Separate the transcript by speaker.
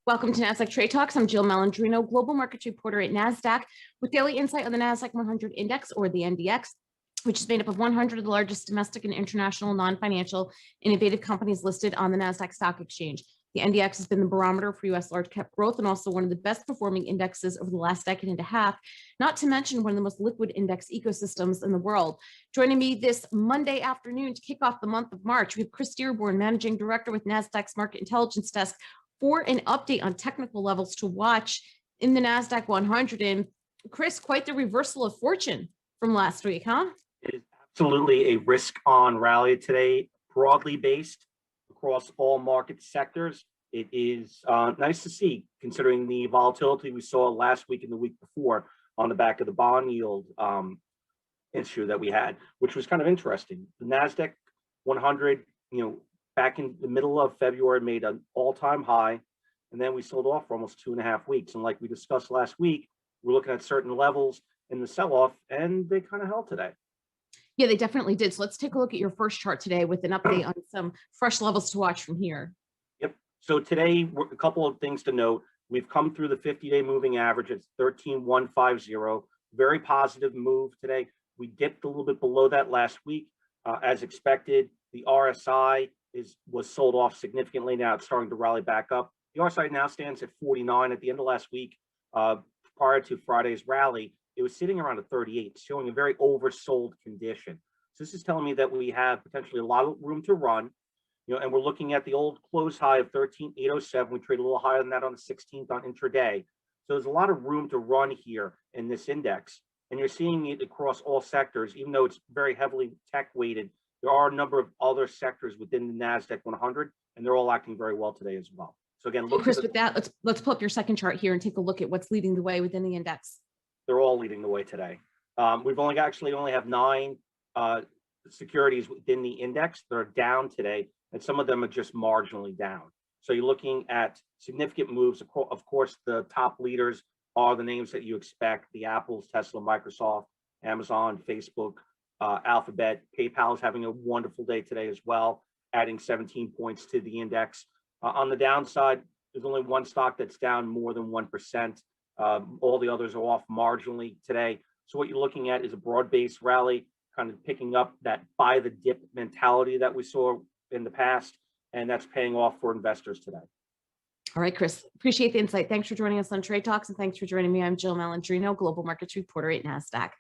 Speaker 1: Welcome to Nasdaq Trade Talks. I'm Jill Malandrino, global markets reporter at Nasdaq, with daily insight on the Nasdaq-100 index, or the NDX, which is made up of 100 of the largest domestic and international non-financial innovative companies listed on the Nasdaq Stock Exchange. The NDX has been the barometer for U.S. large cap growth and also one of the best performing indexes over the last decade and a half, not to mention one of the most liquid index ecosystems in the world. Joining me this Monday afternoon to kick off the month of March, we have Chris Dearborn, Managing Director with Nasdaq's Market Intelligence Desk, for an update on technical levels to watch in the Nasdaq-100. And Chris, quite the reversal of fortune from last week, huh?
Speaker 2: It is absolutely a risk-on rally today, broadly based across all market sectors. It is nice to see, considering the volatility we saw last week and the week before on the back of the bond yield issue that we had, which was kind of interesting. The Nasdaq 100, back in the middle of February, made an all-time high, and then we sold off for almost 2.5 weeks. And like we discussed last week, we're looking at certain levels in the sell-off, and they kind of held today.
Speaker 1: Yeah, they definitely did. So let's take a look at your first chart today with an update on some fresh levels to watch from here.
Speaker 2: Yep. So today, a couple of things to note. We've come through the 50-day moving average. It's 13,150. Very positive move today. We dipped a little bit below that last week, as expected. The RSI was sold off significantly. Now it's starting to rally back up. The RSI now stands at 49. At the end of last week, prior to Friday's rally, it was sitting around a 38, showing a very oversold condition. So this is telling me that we have potentially a lot of room to run, and we're looking at the old close high of 13,807. We trade a little higher than that on the 16th on intraday. So there's a lot of room to run here in this index. And you're seeing it across all sectors, even though it's very heavily tech weighted. There are a number of other sectors within the Nasdaq 100, and they're all acting very well today as well. So again, look,
Speaker 1: Chris, with that, let's pull up your second chart here and take a look at what's leading the way within the index.
Speaker 2: They're all leading the way today. We've only have 9 securities within the index that are down today, and some of them are just marginally down. So you're looking at significant moves. Of course, the top leaders are the names that you expect: the Apples, Tesla, Microsoft, Amazon, Facebook, Alphabet. PayPal is having a wonderful day today as well, adding 17 points to the index. On the downside, there's only one stock that's down more than 1%. All the others are off marginally today. So what you're looking at is a broad-based rally, kind of picking up that buy the dip mentality that we saw in the past, and that's paying off for investors today.
Speaker 1: All right, Chris, appreciate the insight. Thanks for joining us on Trade Talks, and thanks for joining me. I'm Jill Malandrino, global markets reporter at Nasdaq.